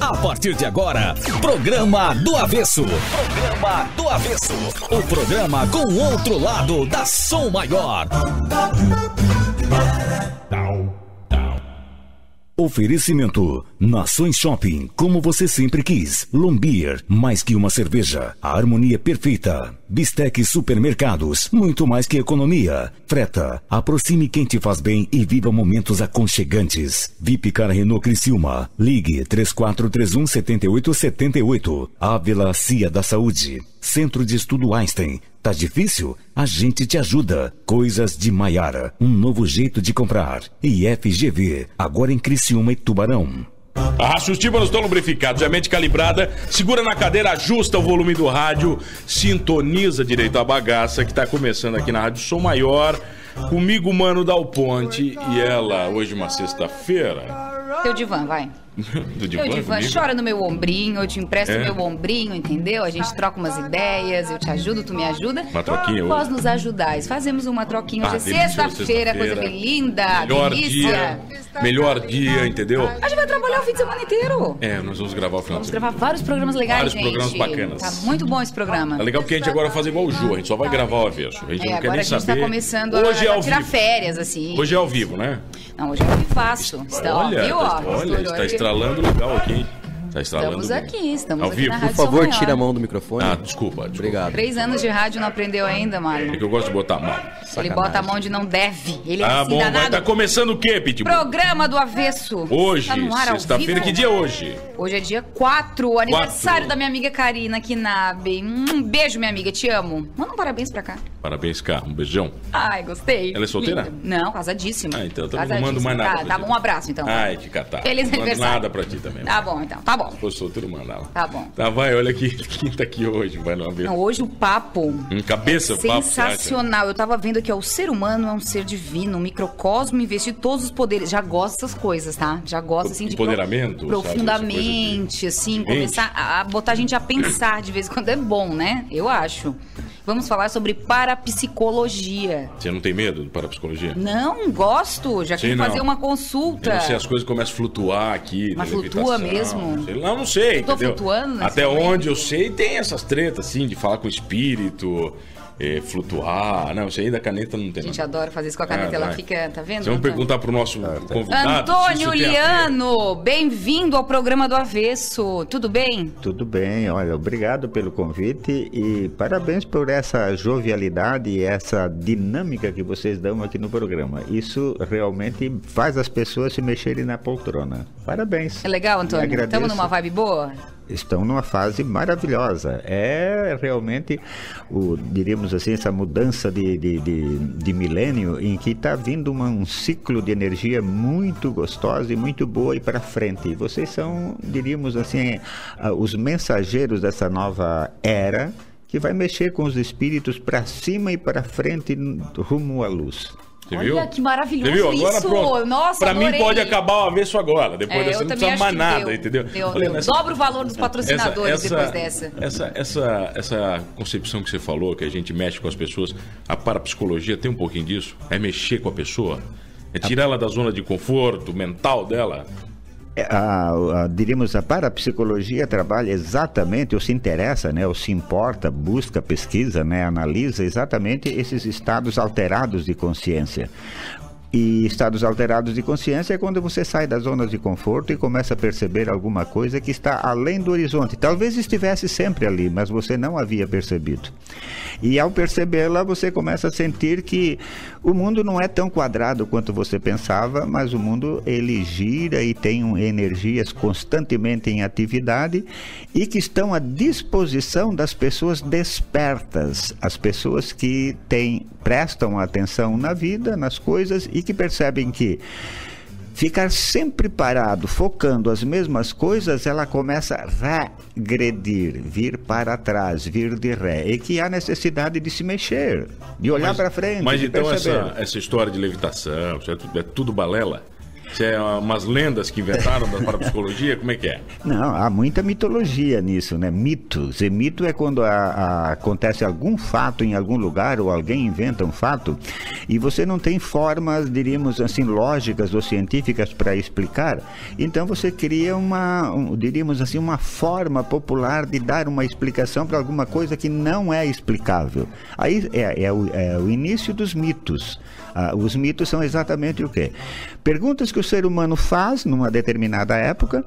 A partir de agora, Programa do Avesso. Programa do Avesso. O programa com o outro lado da Som Maior. Oferecimento Nações Shopping, como você sempre quis. Lombier, mais que uma cerveja, a harmonia perfeita. Bistec Supermercados, muito mais que economia. Freta, aproxime quem te faz bem e viva momentos aconchegantes. Vipcar Renault Criciúma, ligue 3431-7878. Ávila Cia da Saúde, Centro de Estudo Einstein. Tá difícil? A gente te ajuda. Coisas de Maiara, um novo jeito de comprar. E FGV, agora em Criciúma e Tubarão. Arraste os tímpanos, estão lubrificados, a mente calibrada, segura na cadeira, ajusta o volume do rádio, sintoniza direito a bagaça que está começando aqui na Rádio Som Maior, comigo, Mano Dal Ponte, e ela, hoje uma sexta-feira. Teu divã, vai. Do divã, teu divã chora no meu ombrinho, eu te empresto o meu ombrinho, entendeu? A gente troca umas ideias, eu te ajudo, tu me ajuda. Uma troquinha hoje? Nós nos ajudais, fazemos uma troquinha hoje. Sexta-feira, coisa bem linda, melhor delícia. Melhor dia, entendeu? A gente vai trabalhar o fim de semana inteiro. Nós vamos gravar o final de semana. Vamos gravar vários programas legais, vários gente. Programas bacanas. Tá muito bom esse programa. É legal porque a gente agora vai fazer igual o Ju, a gente só vai gravar o avesso. A gente não quer nem saber. Agora a gente tá começando hoje a tirar férias, assim. Hoje é ao vivo, né? Não, hoje é ao vivaço. Olha, está estralando legal aqui. Tá estamos aqui, estamos aqui na Rádio Por favor, Som tira a mão do microfone. Desculpa. Obrigado. 3 anos de rádio não aprendeu ainda, Marlon. É que eu gosto de botar a mão. Ele bota a mão onde não deve. Ele é assim bom, danado. vai tá começando o quê, Pitbull? Programa do Avesso. Hoje, tá no ar, sexta-feira, que dia é hoje? Hoje é dia 4, aniversário da minha amiga Karina Kinabe. Um beijo, minha amiga, te amo. Manda um parabéns pra cá. Parabéns, cá, um beijão. Ai, gostei. Ela é solteira? Não, casadíssima. Então eu não mando mais nada. Tá bom, um abraço então. Ai, que catar. Feliz aniversário. Não mando nada pra ti também. Tá bom, então, tá bom. Se fosse solteiro, manda lá. Tá bom. Tá, vai, olha aqui, quem tá aqui hoje, vai lá ver. Não, hoje o papo cabeça, é sensacional. Eu tava vendo aqui, ó, o ser humano é um ser divino, um microcosmo investido todos os poderes. Já gosto dessas coisas, tá? Já gosto, assim, de empoderamento, profundamente, assim, começar a botar a gente a pensar de vez em quando. É bom, né? Eu acho. Vamos falar sobre parapsicologia. Você não tem medo de parapsicologia? Não, gosto. Já queria fazer uma consulta. Eu não sei, as coisas começam a flutuar aqui. Mas flutua mesmo? Sei lá, não sei, Tô entendeu? Flutuando? Até onde eu sei, tem essas tretas, assim, de falar com o espírito, flutuar. Não, isso aí da caneta não tem. A gente adora fazer isso com a caneta, ela fica, tá vendo? Vamos perguntar pro nosso convidado. Antônio Liano, bem-vindo ao Programa do Avesso. Tudo bem? Tudo bem, olha, obrigado pelo convite e parabéns por essa jovialidade e essa dinâmica que vocês dão aqui no programa. Isso realmente faz as pessoas se mexerem na poltrona. Parabéns. É legal, Antônio? Estamos numa vibe boa? Estão numa fase maravilhosa. É realmente, diríamos assim, essa mudança de milênio em que está vindo um ciclo de energia muito gostosa e muito boa e para frente. E vocês são, diríamos assim, os mensageiros dessa nova era que vai mexer com os espíritos para cima e para frente rumo à luz. Você viu? Olha que maravilhoso. Você viu? Agora, isso. Pronto. Nossa, pra adorei. mim pode acabar o avesso agora. Depois dessa não precisa mais nada, entendeu? Dobra o valor dos patrocinadores depois dessa. Essa concepção que você falou, que a gente mexe com as pessoas, a parapsicologia tem um pouquinho disso? É mexer com a pessoa? É tirar ela da zona de conforto mental dela? Diríamos, a parapsicologia trabalha exatamente, ou se interessa, né, ou se importa, busca, pesquisa, né, analisa exatamente esses estados alterados de consciência. E estados alterados de consciência é quando você sai da zona de conforto e começa a perceber alguma coisa que está além do horizonte. Talvez estivesse sempre ali, mas você não havia percebido. E ao percebê-la, você começa a sentir que o mundo não é tão quadrado quanto você pensava, mas o mundo, ele gira e tem energias constantemente em atividade e que estão à disposição das pessoas despertas, as pessoas que prestam atenção na vida, nas coisas e que percebem que ficar sempre parado, focando as mesmas coisas, ela começa a regredir, vir para trás, vir de ré, e que há necessidade de se mexer, de olhar para frente, mas de então perceber. essa história de levitação, é tudo balela? Se é umas lendas que inventaram da parapsicologia, como é que é? Não, há muita mitologia nisso, né? Mitos. E mito é quando acontece algum fato em algum lugar ou alguém inventa um fato e você não tem formas, diríamos assim, lógicas ou científicas para explicar. Então você cria diríamos assim, uma forma popular de dar uma explicação para alguma coisa que não é explicável. Aí é o início dos mitos. Os mitos são exatamente o quê? Perguntas que o ser humano faz numa determinada época,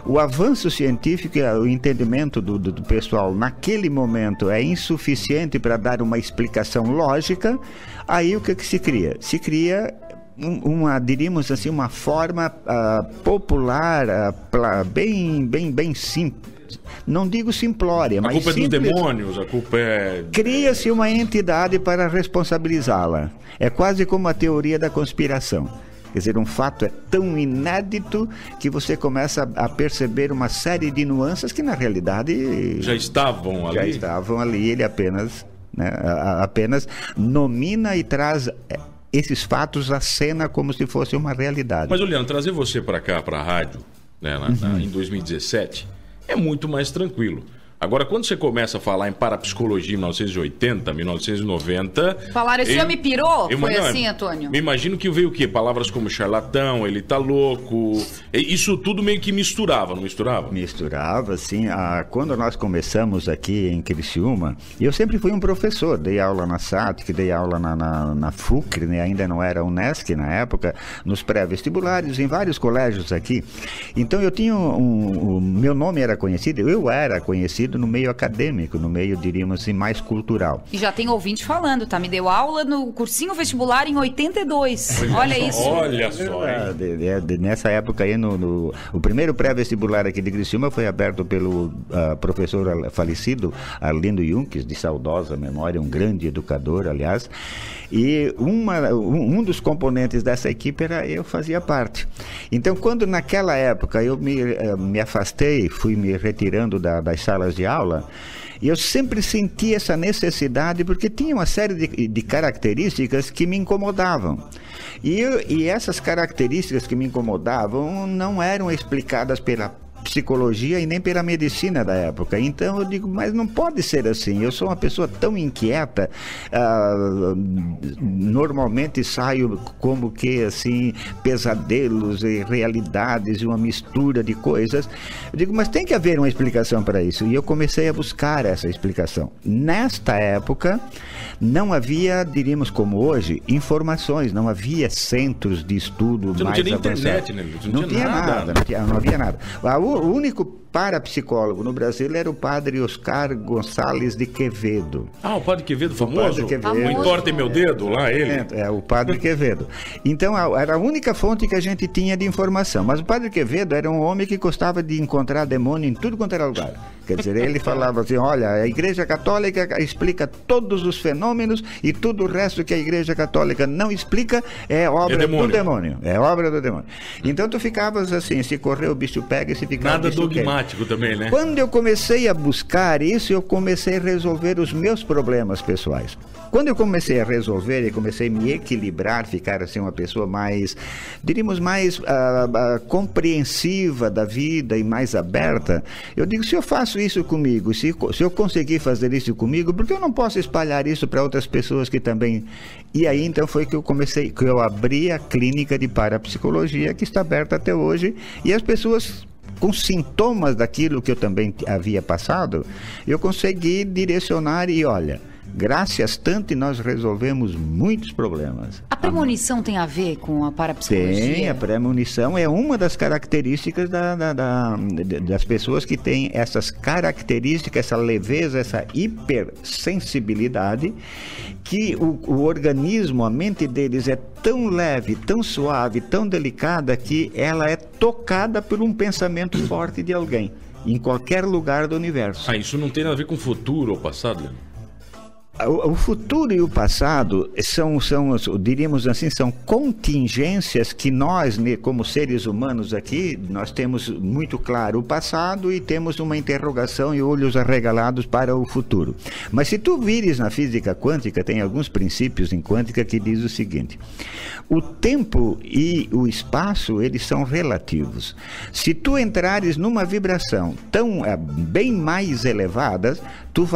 o avanço científico, o entendimento do pessoal naquele momento é insuficiente para dar uma explicação lógica, aí o que se cria? Se cria diríamos assim, uma forma popular, bem simples. Não digo simplória, mas a culpa simples. É dos demônios, a culpa é... Cria-se uma entidade para responsabilizá-la. É quase como a teoria da conspiração. Quer dizer, um fato é tão inédito que você começa a perceber uma série de nuances que na realidade... Já estavam ali. Ele apenas nomina e traz... esses fatos à cena como se fosse uma realidade. Mas, Leandro, trazer você para cá, para a rádio, né, em 2017, é muito mais tranquilo. Agora, quando você começa a falar em parapsicologia em 1980, 1990... Falaram, esse homem pirou? Foi não, assim, Antônio? Me imagino que veio o quê? Palavras como charlatão, ele tá louco... Isso tudo meio que misturava, não misturava? Misturava, sim. Quando nós começamos aqui em Criciúma, eu sempre fui um professor. Dei aula na SATIC, dei aula na FUCRE, né? Ainda não era UNESC na época, nos pré-vestibulares, em vários colégios aqui. Então eu tinha meu nome era conhecido, eu era conhecido no meio acadêmico, no meio, diríamos assim, mais cultural. E já tem ouvinte falando, tá? Me deu aula no cursinho vestibular em 82. Olha isso. Olha só. Nessa época aí, o primeiro pré-vestibular aqui de Criciúma foi aberto pelo professor falecido Arlindo Junques, de saudosa memória, um grande educador, aliás. E um dos componentes dessa equipe eu fazia parte. Então, quando naquela época eu me afastei, fui me retirando das salas de aula, e eu sempre senti essa necessidade, porque tinha uma série de características que me incomodavam. E essas características que me incomodavam não eram explicadas pela psicologia e nem pela medicina da época. Então eu digo, mas não pode ser assim. Eu sou uma pessoa tão inquieta, normalmente saio como que assim, pesadelos e realidades e uma mistura de coisas. Eu digo, mas tem que haver uma explicação para isso. E eu comecei a buscar essa explicação. Nesta época não havia, diríamos como hoje, informações, não havia centros de estudo mais avançados. Não tinha nem internet, né? Não tinha nada, não havia nada. O único parapsicólogo no Brasil era o padre Oscar Gonçalves de Quevedo. O padre Quevedo, famoso? O padre Quevedo. O entortem meu dedo, lá ele. O padre Quevedo. Então, era a única fonte que a gente tinha de informação. Mas o padre Quevedo era um homem que gostava de encontrar demônio em tudo quanto era lugar. Quer dizer, ele falava assim, olha, a Igreja Católica explica todos os fenômenos e tudo o resto que a Igreja Católica não explica é obra do demônio. É obra do demônio. Então, tu ficavas assim, se correr o bicho pega e se ficar nada dogmático também, né? Quando eu comecei a buscar isso, eu comecei a resolver os meus problemas pessoais. Quando eu comecei a resolver e comecei a me equilibrar, ficar assim uma pessoa mais, diríamos, mais compreensiva da vida e mais aberta, eu digo, se eu faço isso comigo, se eu conseguir fazer isso comigo, por que eu não posso espalhar isso para outras pessoas que também... E aí então foi que eu abri a clínica de parapsicologia, que está aberta até hoje, e as pessoas com sintomas daquilo que eu também havia passado, eu consegui direcionar e olha, graças tanto nós resolvemos muitos problemas. A premonição tem a ver com a parapsicologia? Tem, a premonição é uma das características das pessoas que têm essas características, essa leveza, essa hipersensibilidade, que o organismo, a mente deles é tão leve, tão suave, tão delicada, que ela é tocada por um pensamento forte de alguém, em qualquer lugar do universo. Isso não tem nada a ver com o futuro ou passado, Leandro? O futuro e o passado são, diríamos assim, são contingências que nós, como seres humanos aqui, nós temos muito claro o passado e temos uma interrogação e olhos arregalados para o futuro. Mas se tu vires na física quântica, tem alguns princípios em quântica que diz o seguinte: o tempo e o espaço, eles são relativos. Se tu entrares numa vibração bem mais elevada, tu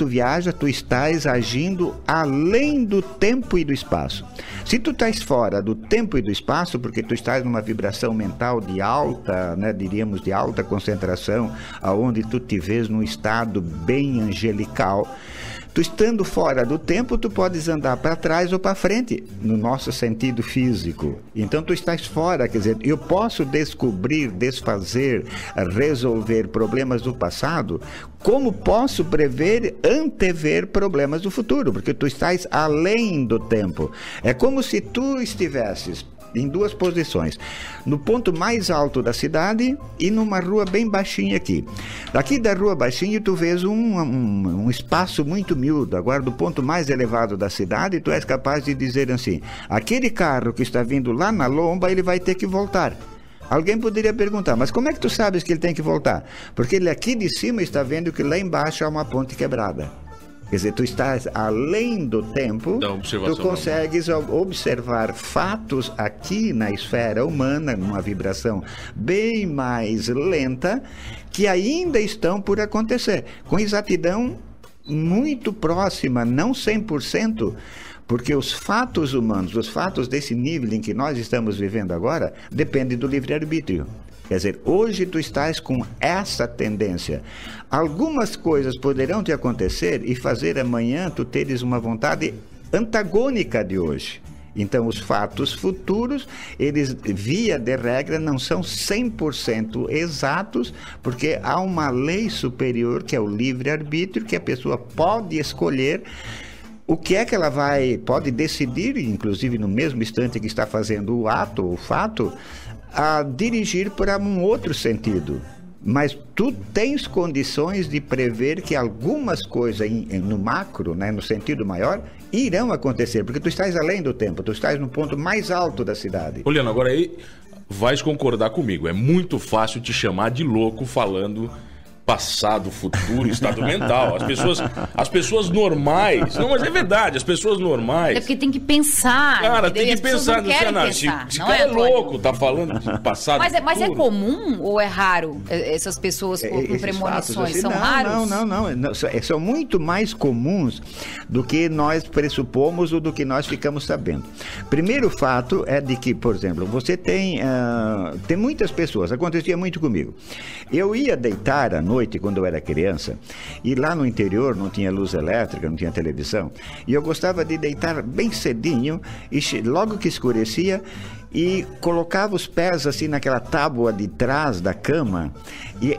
viajas, tu estás agindo além do tempo e do espaço. Se tu estás fora do tempo e do espaço, porque tu estás numa vibração mental de alta, diríamos de alta concentração, aonde tu te vês num estado bem angelical, tu estando fora do tempo, tu podes andar para trás ou para frente, no nosso sentido físico. Então tu estás fora, quer dizer, eu posso descobrir, desfazer, resolver problemas do passado, como posso prever, antever problemas do futuro, porque tu estás além do tempo. É como se tu estivesses em duas posições, no ponto mais alto da cidade e numa rua bem baixinha aqui. Daqui da rua baixinha tu vês um espaço muito miúdo. Agora, do ponto mais elevado da cidade, tu és capaz de dizer assim: aquele carro que está vindo lá na lomba, ele vai ter que voltar. Alguém poderia perguntar: mas como é que tu sabes que ele tem que voltar? Porque ele aqui de cima está vendo que lá embaixo há uma ponte quebrada. Quer dizer, tu estás além do tempo, tu consegues observar fatos aqui na esfera humana, numa vibração bem mais lenta, que ainda estão por acontecer, com exatidão muito próxima, não 100%, porque os fatos humanos, os fatos desse nível em que nós estamos vivendo agora, dependem do livre-arbítrio. Quer dizer, hoje tu estás com essa tendência. Algumas coisas poderão te acontecer e fazer amanhã tu teres uma vontade antagônica de hoje. Então, os fatos futuros, eles, via de regra, não são 100% exatos, porque há uma lei superior, que é o livre-arbítrio, que a pessoa pode escolher o que é que ela pode decidir, inclusive no mesmo instante que está fazendo o ato, o fato, a dirigir para um outro sentido. Mas tu tens condições de prever que algumas coisas no macro, no sentido maior, irão acontecer, porque tu estás além do tempo, tu estás no ponto mais alto da cidade. Olhando, agora aí, vais concordar comigo, é muito fácil te chamar de louco falando passado, futuro, estado mental. As pessoas normais... Não, mas é verdade, as pessoas normais... É porque tem que pensar. Cara, tem que pensar. Esse cara é louco, tá falando de passado, mas é comum ou é raro essas pessoas com premonições? Assim, são raros? Não. São muito mais comuns do que nós pressupomos ou do que nós ficamos sabendo. Primeiro fato é de que, por exemplo, você tem muitas pessoas, acontecia muito comigo. Eu ia deitar à noite, quando eu era criança, e lá no interior não tinha luz elétrica, não tinha televisão, e eu gostava de deitar bem cedinho, e logo que escurecia, e colocava os pés assim naquela tábua de trás da cama, e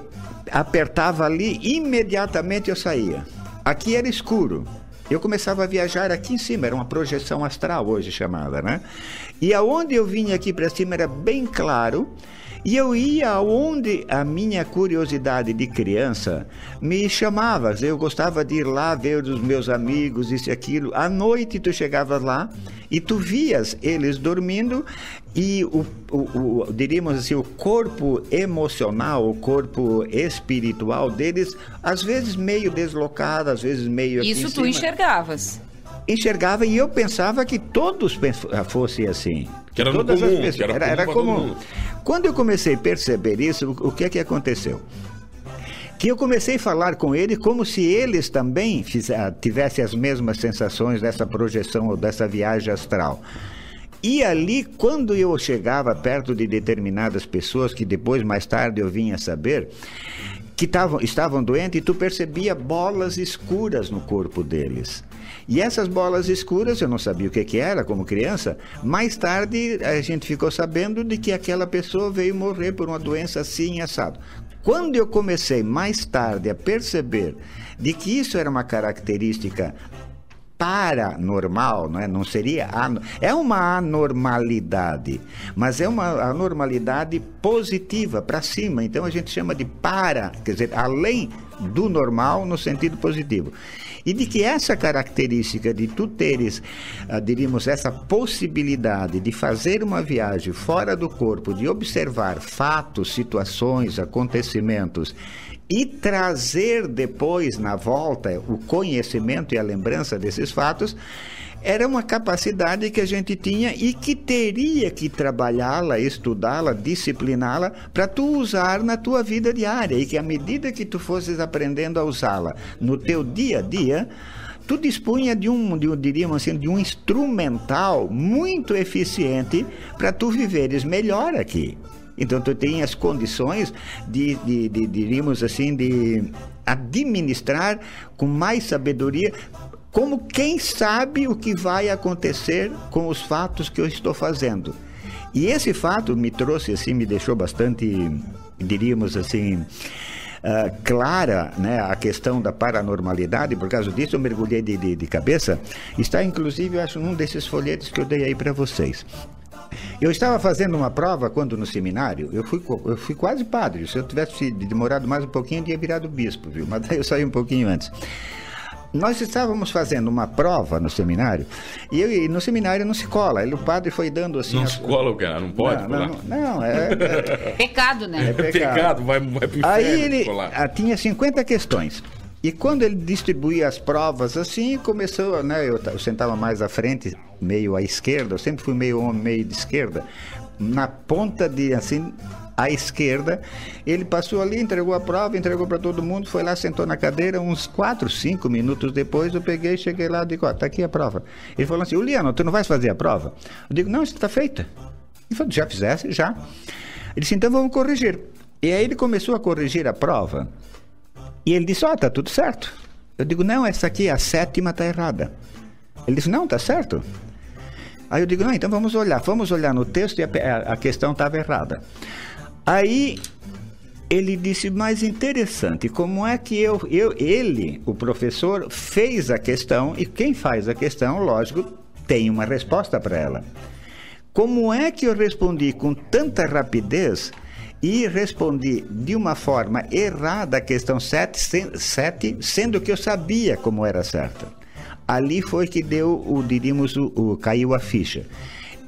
apertava ali, imediatamente eu saía. Aqui era escuro. Eu começava a viajar aqui em cima, era uma projeção astral hoje chamada, né? E aonde eu vinha aqui para cima era bem claro, e eu ia aonde a minha curiosidade de criança me chamava. Eu gostava de ir lá ver os meus amigos, isso e aquilo. À noite tu chegavas lá e tu vias eles dormindo e diríamos assim, o corpo emocional, o corpo espiritual deles, às vezes meio deslocado, às vezes meio aqui Isso tu enxergavas? Enxergava, e eu pensava que todos fossem assim. Que era todas comum, as pessoas, era comum. Quando eu comecei a perceber isso, o que é que aconteceu? Que eu comecei a falar com ele como se eles também tivessem as mesmas sensações dessa projeção ou dessa viagem astral. E ali, quando eu chegava perto de determinadas pessoas, que depois, mais tarde, eu vinha saber, que estavam doentes, e tu percebia bolas escuras no corpo deles. E essas bolas escuras, eu não sabia o que era como criança, mais tarde a gente ficou sabendo de que aquela pessoa veio morrer por uma doença assim assado. Quando eu comecei mais tarde a perceber de que isso era uma característica paranormal, não seria é uma anormalidade, mas é uma anormalidade positiva, para cima. Então a gente chama de quer dizer, além do normal no sentido positivo. E de que essa característica de tu teres, diríamos, essa possibilidade de fazer uma viagem fora do corpo, de observar fatos, situações, acontecimentos e trazer depois, na volta, o conhecimento e a lembrança desses fatos, era uma capacidade que a gente tinha e que teria que trabalhá-la, estudá-la, discipliná-la para tu usar na tua vida diária, e que à medida que tu fosses aprendendo a usá-la no teu dia a dia, tu dispunha diríamos assim, de um instrumental muito eficiente para tu viveres melhor aqui. Então, tu tem as condições diríamos assim, de administrar com mais sabedoria, como quem sabe o que vai acontecer com os fatos que eu estou fazendo. E esse fato me trouxe, assim, me deixou bastante, diríamos assim, clara, né, a questão da paranormalidade. Por causa disso, eu mergulhei de cabeça. Está, inclusive, eu acho, num desses folhetos que eu dei aí para vocês. Eu estava fazendo uma prova quando no seminário, eu fui quase padre. Se eu tivesse demorado mais um pouquinho, eu tinha virado bispo, viu? Mas daí eu saí um pouquinho antes. Nós estávamos fazendo uma prova no seminário, e no seminário não se cola. O padre foi dando assim... Não se cola, cara, não pode colar? Não, Pecado, né? É pecado, vai pro inferno. Aí ele tinha 50 questões. E quando ele distribuía as provas assim, começou, né? Eu sentava mais à frente, meio à esquerda, eu sempre fui meio homem, meio de esquerda. Na ponta assim, à esquerda, ele passou ali, entregou a prova, entregou para todo mundo, foi lá, sentou na cadeira, uns 4, 5 minutos depois, eu cheguei lá e digo, tá aqui a prova. Ele falou assim, Uliano, tu não vais fazer a prova? Eu digo, não, isso está feita. Ele falou, já fizesse? Já. Ele disse, então vamos corrigir. E aí ele começou a corrigir a prova. E ele disse, tá tudo certo. Eu digo, não, essa aqui, a 7ª, está errada. Ele disse, não, está certo. Aí eu digo, não, então vamos olhar no texto, e a questão estava errada. Aí ele disse, mas interessante, como é que ele, o professor, fez a questão, e quem faz a questão, lógico, tem uma resposta para ela. Como é que eu respondi com tanta rapidez e respondi de uma forma errada a questão 7, sendo que eu sabia como era certa? Ali foi que deu, caiu a ficha.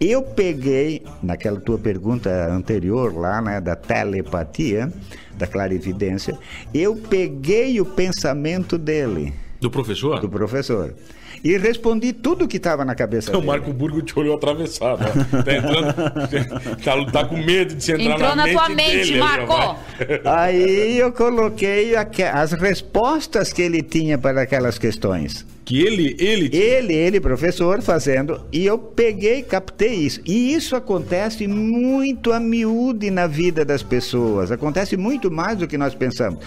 Eu peguei, naquela tua pergunta anterior lá, né, da telepatia, da clarividência, eu peguei o pensamento dele. Do professor? Do professor. E respondi tudo que estava na cabeça dele. O Marco Burgo te olhou atravessado. Ó. Tá entrando, tá com medo de você entrar Entrou na tua mente, dele, Marco! Aí eu coloquei as respostas que ele tinha para aquelas questões. Que ele, professor, fazendo, e eu peguei, captei isso. E isso acontece muito a miúde na vida das pessoas, acontece muito mais do que nós pensamos.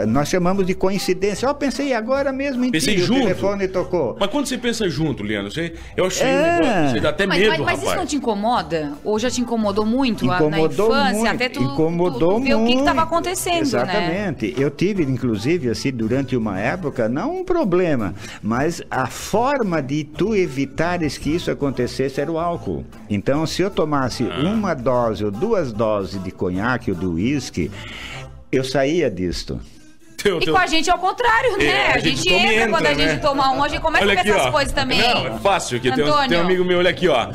Nós chamamos de coincidência. Eu pensei agora mesmo em ti, o telefone tocou. Mas quando você pensa junto, Liano, eu achei um negócio, você dá até medo, mas rapaz. Mas isso não te incomoda? Ou já te incomodou muito incomodou na infância? Muito, até tu incomodou ver muito. O que estava acontecendo, exatamente, né? Eu tive, inclusive, assim, durante uma época, não um problema, mas a forma de tu evitares que isso acontecesse era o álcool. Então, se eu tomasse uma dose ou 2 doses de conhaque ou de uísque, eu saía disto. E com a gente é o contrário, né? A gente entra quando a gente toma a gente começa a ver essas coisas também. Não, é fácil, que tem um amigo meu, olha aqui, ó.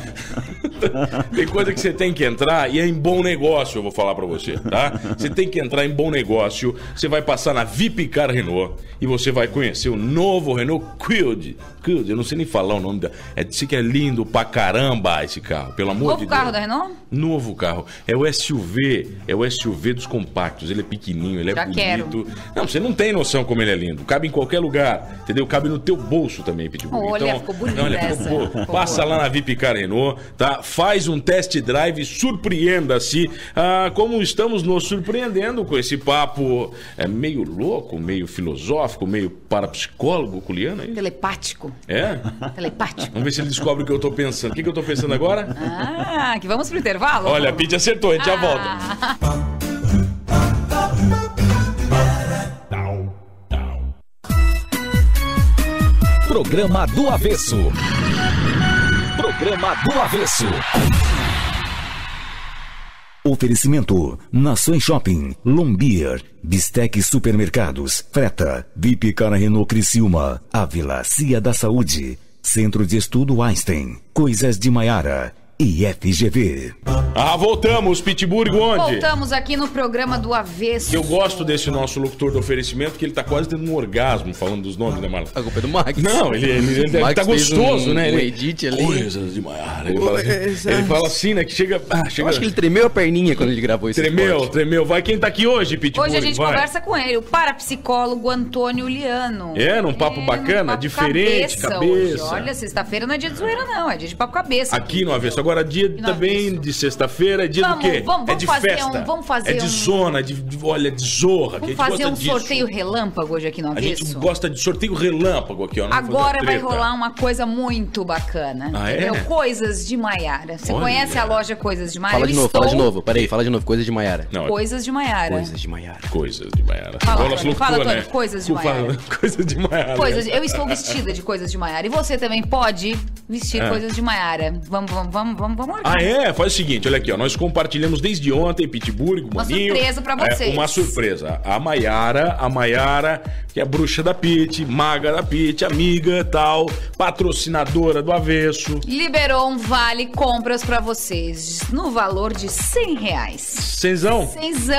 Tem coisa que você tem que entrar e é em bom negócio, eu vou falar pra você, tá? Você tem que entrar em bom negócio, você vai passar na VIP Car Renault e você vai conhecer o novo Renault Kwid. Eu não sei nem falar o nome disse que é lindo pra caramba esse carro, pelo amor de Deus. Novo carro da Renault? Novo carro. É o SUV dos compactos. Ele é pequenininho, ele é bonito. Quero. Não, você não tem noção como ele é lindo. Cabe em qualquer lugar, entendeu? Cabe no teu bolso também, Pitbull. Olha, então, ficou bonito essa. Passa lá na VIP Car Renault, tá? Faz um test drive, surpreenda-se, como estamos nos surpreendendo com esse papo meio louco, meio filosófico, meio parapsicólogo, Culiano, aí? Telepático. É? Telepático. Vamos ver se ele descobre o que eu tô pensando. O que eu tô pensando agora? Que vamos pro intervalo? Olha, a Pete acertou, a gente já volta. Programa do Avesso. Programa do Avesso. Oferecimento: Nações Shopping, Lombier, Bistec Supermercados, Freta, VIP Cara Renault Criciúma, Ávila, Cia da Saúde, Centro de Estudo Einstein, Coisas de Maiara e FGV. Voltamos, Pittsburgh, onde? Voltamos aqui no programa do Avesso. Eu gosto desse nosso locutor do oferecimento, que ele tá quase tendo um orgasmo falando dos nomes, né, Marlon? A culpa é do Max. Não, ele tá gostoso, né? Ele edit ali. Coisas de Maiara. Ele fala assim, né, que chega... Eu acho que ele tremeu a perninha quando ele gravou esse Tremeu. Vai, quem tá aqui hoje, Pittsburgh? Hoje a gente conversa com ele, o parapsicólogo Antônio Liano. Num papo bacana, papo diferente, cabeça. Hoje. Olha, sexta-feira não é dia de zoeira, não. É dia de papo cabeça. Aqui no Avesso. Agora, dia também de sexta-feira é dia do quê? Vamos é de fazer festa. Vamos fazer é de zona, de zorra. Vamos fazer um sorteio relâmpago hoje aqui no Avesso? A gente gosta de sorteio relâmpago aqui, ó. Agora vai rolar uma coisa muito bacana. É? Coisas de Maiara. Você conhece a loja Coisas de Maiara? Fala de novo. Peraí, fala de novo. Coisas de Maiara. Não, Coisas de Maiara. Coisas de Maiara. Fala, Antônio, né? Coisas de Maiara. Coisas de Maiara. Eu estou vestida de Coisas de Maiara. E você também pode vestir Coisas de Maiara. Vamos lá. Faz o seguinte, olha aqui, ó. Nós compartilhamos desde ontem, Pittsburgh, uma surpresa pra vocês. Uma surpresa. A Maiara, que é a bruxa da Pitt, maga da Pitt, amiga, tal, patrocinadora do Avesso. Liberou um vale compras pra vocês no valor de R$100. Cenzão?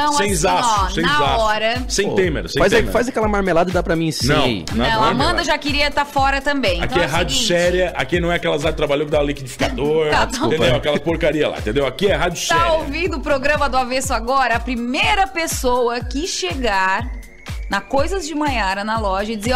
Assim, na hora. Sem Temer. Faz aquela marmelada e dá pra mim sim. Não, a Amanda já queria estar fora também. Aqui então é rádio séria, aqui não é aquelas rádio trabalhou que dá liquidificador, entendeu? Aquela porcaria lá, entendeu? Aqui é rádio séria. Tá ouvindo o programa do Avesso agora? A primeira pessoa que chegar na Coisas de Maiara, na loja, e dizer,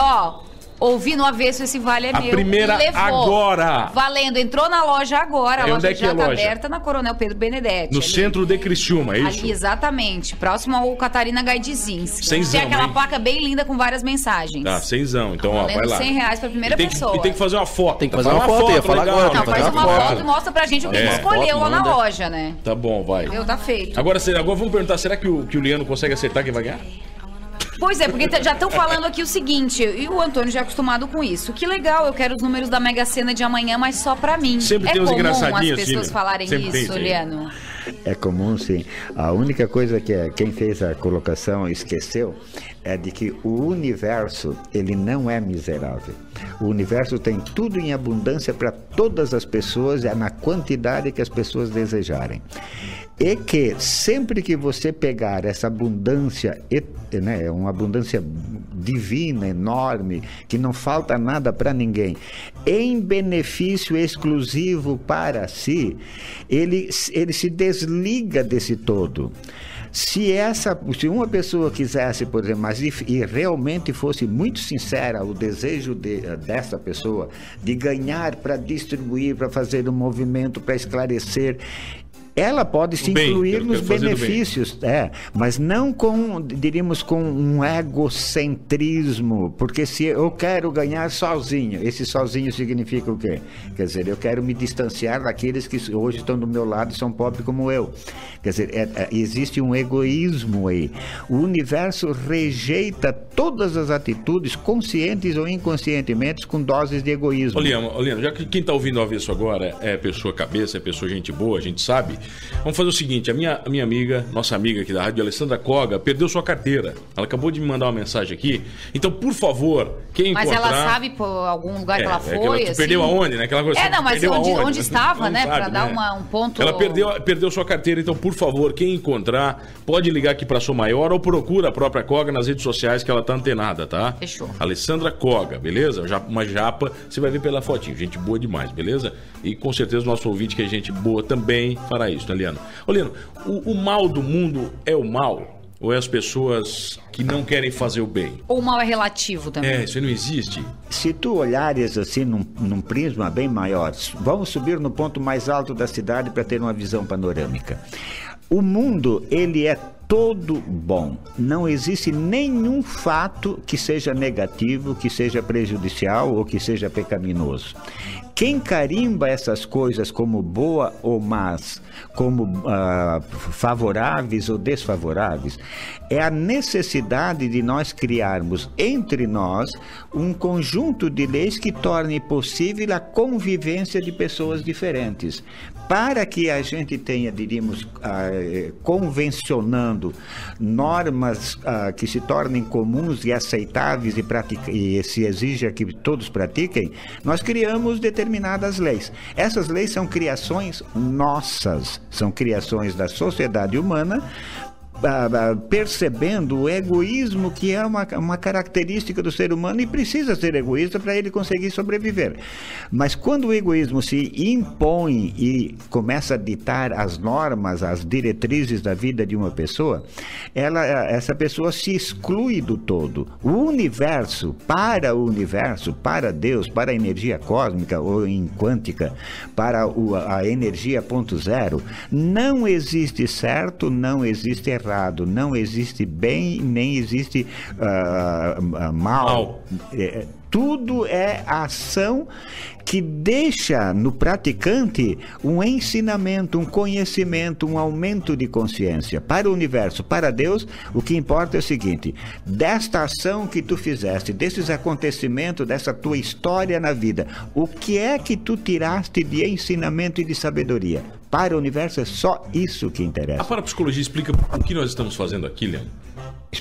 ouvi no Avesso, esse vale é meu. A primeira agora. Valendo, entrou na loja agora. A loja já tá aberta na Coronel Pedro Benedetti. No centro de Criciúma, é isso? Ali, exatamente. Próximo ao Catarina Gaidzinski. Cenzão, tem aquela placa bem linda com várias mensagens. Tá, cenzão. Então, vai lá. R$100 pra primeira pessoa. E tem que fazer uma foto. Tem que fazer uma foto, ia falar agora. Não, faz uma foto e mostra pra gente o que ele escolheu lá na loja, né? Tá bom, vai. Tá feito. Agora vamos perguntar, será que o Liano consegue acertar quem vai ganhar? Pois é, porque já estão falando aqui o seguinte, e o Antônio já é acostumado com isso. Que legal, eu quero os números da Mega Sena de amanhã, mas só pra mim. Sempre tem uns engraçadinhos as pessoas falarem isso, Liano. É comum, sim. A única coisa que quem fez a colocação esqueceu é de que o universo, ele não é miserável. O universo tem tudo em abundância para todas as pessoas, na quantidade que as pessoas desejarem. E que sempre que você pegar essa abundância, né, uma abundância divina, enorme, que não falta nada para ninguém, em benefício exclusivo para si, ele se desliga desse todo. Se uma pessoa quisesse, por exemplo, e realmente fosse muito sincera o desejo dessa pessoa de ganhar para distribuir, para fazer um movimento, para esclarecer, ela pode se incluir nos benefícios, mas não diríamos com um egocentrismo, porque se eu quero ganhar sozinho, esse sozinho significa o quê? Quer dizer, eu quero me distanciar daqueles que hoje estão do meu lado e são pobres como eu. Quer dizer, existe um egoísmo aí. O universo rejeita todas as atitudes, conscientes ou inconscientemente, com doses de egoísmo. Liano, já que quem está ouvindo o Avesso agora é pessoa cabeça, é pessoa gente boa, a gente sabe. Vamos fazer o seguinte, a minha amiga, nossa amiga aqui da rádio, Alessandra Koga, perdeu sua carteira. Ela acabou de me mandar uma mensagem aqui. Então, por favor, quem encontrar... Mas ela sabe por algum lugar que ela foi, assim... Perdeu aonde, né? Aquela coisa, mas onde estava, né? Para dar um ponto... Ela perdeu sua carteira, então, por favor, quem encontrar, pode ligar aqui para Sou Maior ou procura a própria Koga nas redes sociais que ela tá antenada, tá? Fechou. Alessandra Koga, beleza? Uma japa, você vai ver pela fotinho. Gente boa demais, beleza? E com certeza o nosso ouvinte, que é gente boa, também fará isso, né, Liano? Liano, o mal do mundo é o mal? Ou é as pessoas que não querem fazer o bem? Ou o mal é relativo também? Isso não existe. Se tu olhares assim num prisma bem maior, vamos subir no ponto mais alto da cidade para ter uma visão panorâmica. O mundo, ele é todo bom. Não existe nenhum fato que seja negativo, que seja prejudicial ou que seja pecaminoso. Quem carimba essas coisas como boa ou más, como favoráveis ou desfavoráveis, é a necessidade de nós criarmos entre nós um conjunto de leis que torne possível a convivência de pessoas diferentes. Para que a gente tenha, diríamos, convencionando normas que se tornem comuns e aceitáveis e se exija que todos pratiquem, nós criamos determinadas leis. Essas leis são criações nossas, são criações da sociedade humana, percebendo o egoísmo que é uma característica do ser humano e precisa ser egoísta para ele conseguir sobreviver. Mas quando o egoísmo se impõe e começa a ditar as normas, as diretrizes da vida de uma pessoa, essa pessoa se exclui do todo. O universo, para Deus, para a energia cósmica ou em quântica, para a energia ponto zero, não existe certo, não existe errado. Não existe bem, nem existe mal. Tudo é ação que deixa no praticante um ensinamento, um conhecimento, um aumento de consciência. Para o universo, para Deus, o que importa é o seguinte: desta ação que tu fizeste, desses acontecimentos, dessa tua história na vida, o que é que tu tiraste de ensinamento e de sabedoria? Para o universo é só isso que interessa. A parapsicologia explica o que nós estamos fazendo aqui, Leandro?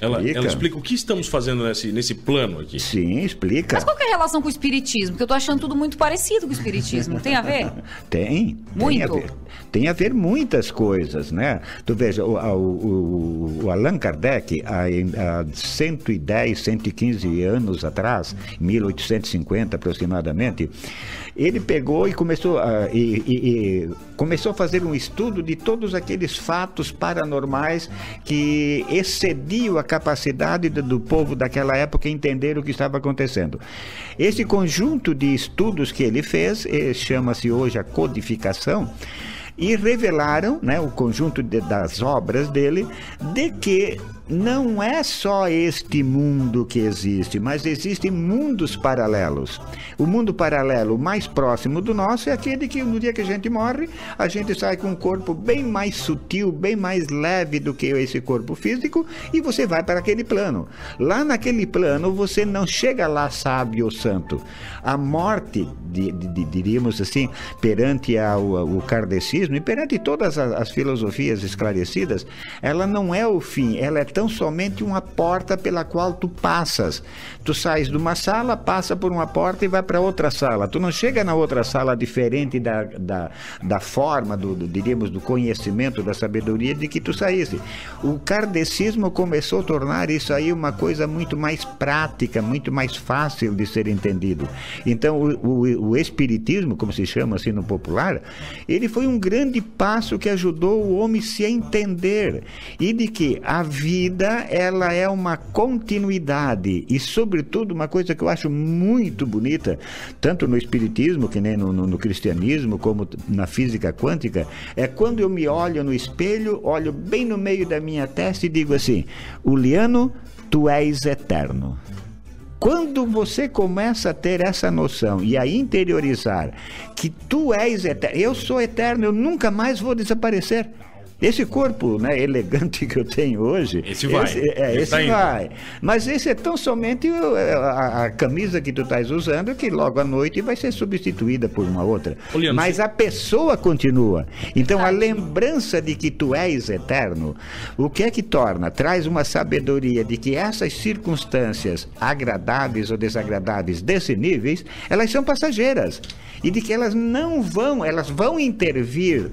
Ela explica o que estamos fazendo nesse plano aqui. Sim, explica. Mas qual que é a relação com o espiritismo? Porque eu tô achando tudo muito parecido com o espiritismo. Tem a ver? Tem. Muito? Tem a ver muitas coisas, né? Tu veja, o Allan Kardec, há 110, 115 anos atrás, 1850 aproximadamente, ele pegou e começou a fazer um estudo de todos aqueles fatos paranormais que excediam a capacidade do povo daquela época entender o que estava acontecendo. Esse conjunto de estudos que ele fez, chama-se hoje a codificação, e revelaram, né, o conjunto das obras dele, de que não é só este mundo que existe, mas existem mundos paralelos. O mundo paralelo mais próximo do nosso é aquele que no dia que a gente morre, a gente sai com um corpo bem mais sutil, bem mais leve do que esse corpo físico, e você vai para aquele plano. Lá naquele plano você não chega lá sábio ou santo. A morte, diríamos assim, perante o kardecismo e perante todas as filosofias esclarecidas, ela não é o fim, ela é tão somente uma porta pela qual tu passas. Tu sais de uma sala, passa por uma porta e vai para outra sala. Tu não chega na outra sala diferente da forma, diríamos, do conhecimento, da sabedoria de que tu saísse. O kardecismo começou a tornar isso aí uma coisa muito mais prática, muito mais fácil de ser entendido. Então, o espiritismo, como se chama assim no popular, ele foi um grande passo que ajudou o homem se a entender, e de que a vida, ela é uma continuidade, e sobretudo uma coisa que eu acho muito bonita, tanto no espiritismo que nem no cristianismo, como na física quântica, é quando eu me olho no espelho, olho bem no meio da minha testa e digo assim: Uliano, tu és eterno. Quando você começa a ter essa noção e a interiorizar que tu és eterno, eu sou eterno, eu nunca mais vou desaparecer. Esse corpo, né, elegante que eu tenho hoje, esse vai. Mas esse é tão somente a camisa que tu estás usando, que logo à noite vai ser substituída por uma outra. Leandro, mas a pessoa continua. Então a lembrança de que tu és eterno, o que é que torna? Traz uma sabedoria de que essas circunstâncias agradáveis ou desagradáveis desse nível, elas são passageiras. E de que elas vão intervir,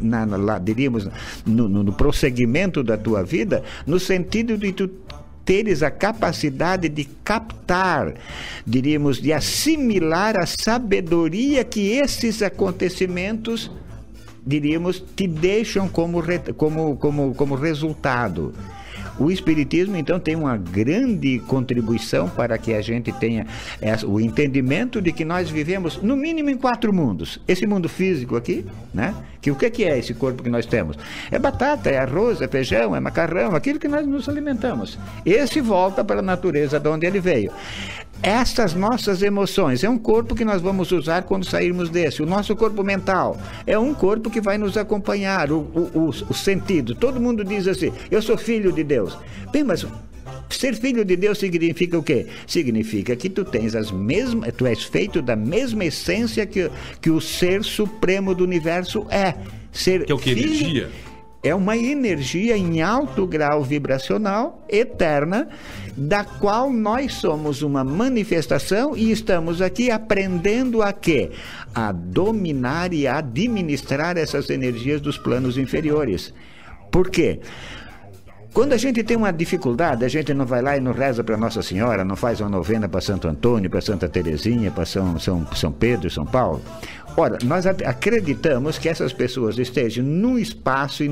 diríamos, no prosseguimento da tua vida, no sentido de tu teres a capacidade de captar, diríamos, de assimilar a sabedoria que esses acontecimentos, diríamos, te deixam como resultado. O Espiritismo, então, tem uma grande contribuição para que a gente tenha o entendimento de que nós vivemos, no mínimo, em 4 mundos. Esse mundo físico aqui, né? O que é esse corpo que nós temos? É batata, é arroz, é feijão, é macarrão, aquilo que nós nos alimentamos. Esse volta para a natureza de onde ele veio. Essas nossas emoções é um corpo que nós vamos usar quando sairmos desse. O nosso corpo mental é um corpo que vai nos acompanhar, o sentido. Todo mundo diz assim, eu sou filho de Deus. Bem, mas ser filho de Deus significa o quê? Significa que tu és feito da mesma essência que o ser supremo do universo é. Que é o que? Energia? É uma energia em alto grau vibracional, eterna, da qual nós somos uma manifestação e estamos aqui aprendendo a quê? A dominar e a administrar essas energias dos planos inferiores. Por quê? Quando a gente tem uma dificuldade, a gente não vai lá e não reza para Nossa Senhora, não faz uma novena para Santo Antônio, para Santa Teresinha, para São Pedro, São Paulo. Ora, nós acreditamos que essas pessoas estejam num espaço e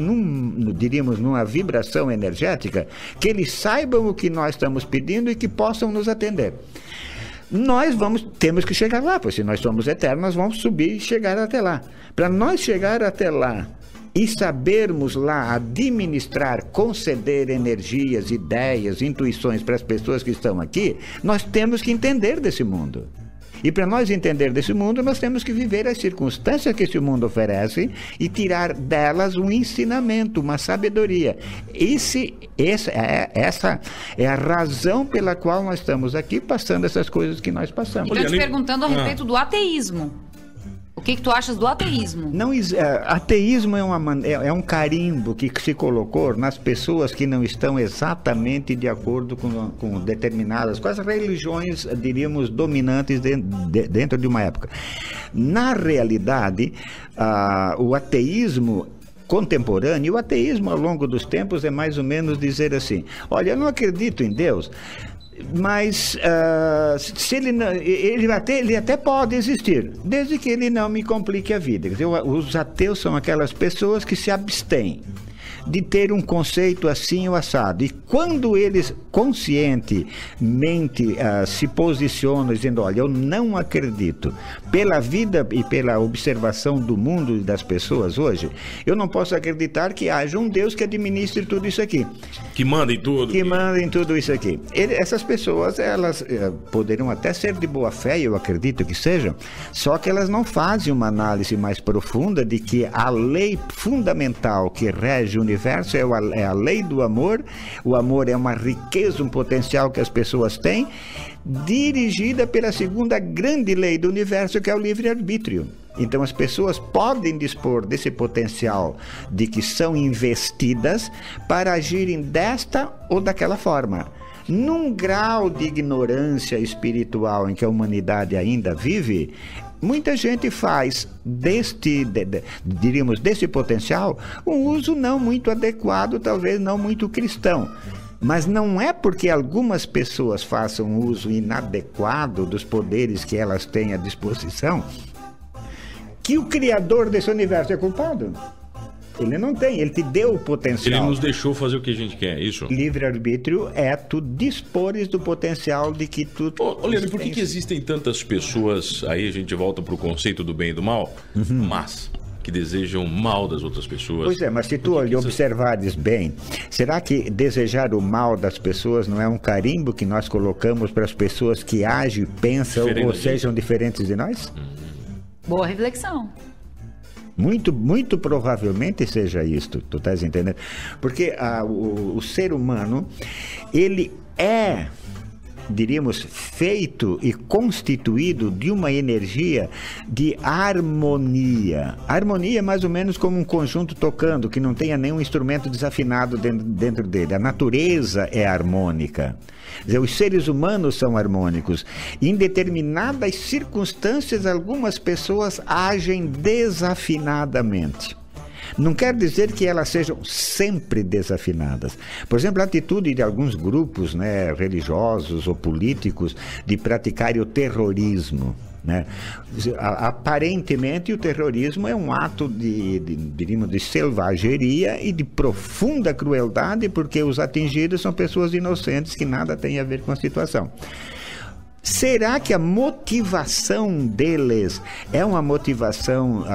diríamos, numa vibração energética, que eles saibam o que nós estamos pedindo e que possam nos atender. Nós temos que chegar lá, pois se nós somos eternos, nós vamos subir e chegar até lá. Para nós chegar até lá e sabermos lá administrar, conceder energias, ideias, intuições para as pessoas que estão aqui, nós temos que entender desse mundo. E para nós entender desse mundo, nós temos que viver as circunstâncias que esse mundo oferece e tirar delas um ensinamento, uma sabedoria. Essa é a razão pela qual nós estamos aqui passando essas coisas que nós passamos. Então, te perguntando a respeito do ateísmo. O que tu achas do ateísmo? Não, ateísmo é um carimbo que se colocou nas pessoas que não estão exatamente de acordo com determinadas, com as religiões, diríamos, dominantes dentro de uma época. Na realidade, o ateísmo contemporâneo, o ateísmo ao longo dos tempos é mais ou menos dizer assim, olha, eu não acredito em Deus, mas se ele até pode existir, desde que ele não me complique a vida. Quer dizer, os ateus são aquelas pessoas que se abstêm de ter um conceito assim ou assado. E quando eles conscientemente se posicionam dizendo, olha, eu não acredito, pela vida e pela observação do mundo e das pessoas hoje, eu não posso acreditar que haja um Deus que administre tudo isso aqui. Que manda em tudo. Que manda em tudo isso aqui. Essas pessoas, elas poderiam até ser de boa fé, eu acredito que sejam, só que elas não fazem uma análise mais profunda de que a lei fundamental que rege o universo é a lei do amor. O amor é uma riqueza, um potencial que as pessoas têm, dirigida pela segunda grande lei do universo, que é o livre-arbítrio. Então as pessoas podem dispor desse potencial de que são investidas para agirem desta ou daquela forma. Num grau de ignorância espiritual em que a humanidade ainda vive, muita gente faz desse potencial um uso não muito adequado, talvez não muito cristão. Mas não é porque algumas pessoas façam um uso inadequado dos poderes que elas têm à disposição que o Criador desse universo é culpado. Ele não tem, ele te deu o potencial. Ele nos deixou fazer o que a gente quer, é isso? Livre-arbítrio é tu dispores do potencial de que tu... Leandro, por que existem tantas pessoas, aí a gente volta pro conceito do bem e do mal, mas que desejam mal das outras pessoas? Pois é, mas se tu observares bem, será que desejar o mal das pessoas não é um carimbo que nós colocamos para as pessoas que agem, pensam ou sejam diferentes de nós? Boa reflexão. Muito, muito provavelmente seja isto, tu estás entendendo? Porque o ser humano, ele é, diríamos, feito e constituído de uma energia de harmonia. A harmonia é mais ou menos como um conjunto tocando, que não tenha nenhum instrumento desafinado dentro dele. A natureza é harmônica. Quer dizer, os seres humanos são harmônicos. Em determinadas circunstâncias, algumas pessoas agem desafinadamente. Não quer dizer que elas sejam sempre desafinadas. Por exemplo, a atitude de alguns grupos, religiosos ou políticos de praticarem o terrorismo. né? Aparentemente o terrorismo é um ato diríamos, de selvageria e de profunda crueldade, porque os atingidos são pessoas inocentes que nada têm a ver com a situação. Será que a motivação deles é uma motivação,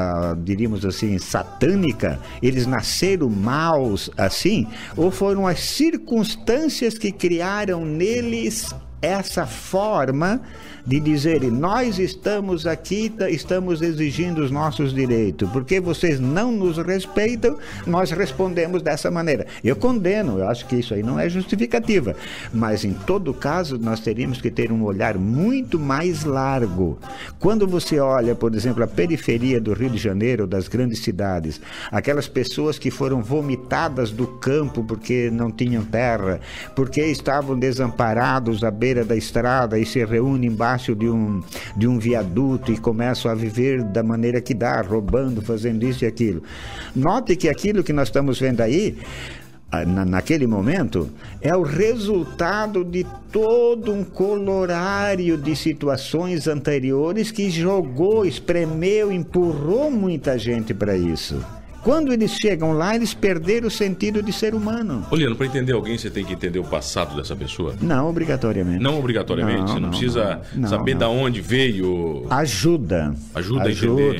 diríamos assim, satânica? Eles nasceram maus assim? Ou foram as circunstâncias que criaram neles essa forma de dizerem: nós estamos aqui, estamos exigindo os nossos direitos, porque vocês não nos respeitam, nós respondemos dessa maneira. Eu condeno, eu acho que isso aí não é justificativa, mas em todo caso nós teríamos que ter um olhar muito mais largo. Quando você olha, por exemplo, a periferia do Rio de Janeiro, das grandes cidades, aquelas pessoas que foram vomitadas do campo porque não tinham terra, porque estavam desamparados à beira da estrada e se reúnem embaixo de um viaduto e começam a viver da maneira que dá, roubando, fazendo isso e aquilo. Note que aquilo que nós estamos vendo aí, naquele momento, é o resultado de todo um colorário de situações anteriores que jogou, espremeu, empurrou muita gente para isso. Quando eles chegam lá, eles perderam o sentido de ser humano. Poliano, para entender alguém, você tem que entender o passado dessa pessoa? Não obrigatoriamente. Não obrigatoriamente? Você não precisa saber de onde veio? Ajuda. Ajuda a entender.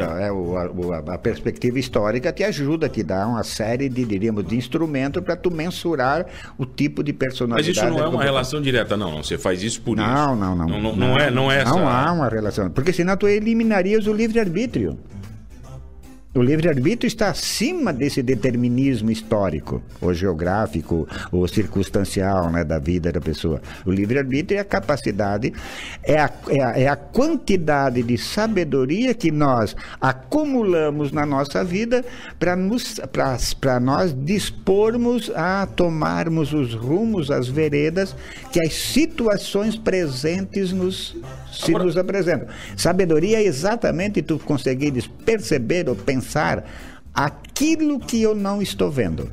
A perspectiva histórica te ajuda, te dá uma série de, diríamos, de instrumentos para tu mensurar o tipo de personalidade. Mas isso não é uma relação direta, não. Você faz isso por isso. Não é essa. Não há uma relação. Porque senão tu eliminarias o livre-arbítrio. O livre-arbítrio está acima desse determinismo histórico, ou geográfico, ou circunstancial, né, da vida da pessoa. O livre-arbítrio é a capacidade, é a quantidade de sabedoria que nós acumulamos na nossa vida para nós dispormos a tomarmos os rumos, as veredas que as situações presentes nos apresentam. Sabedoria é exatamente tu conseguires perceber ou pensar aquilo que eu não estou vendo.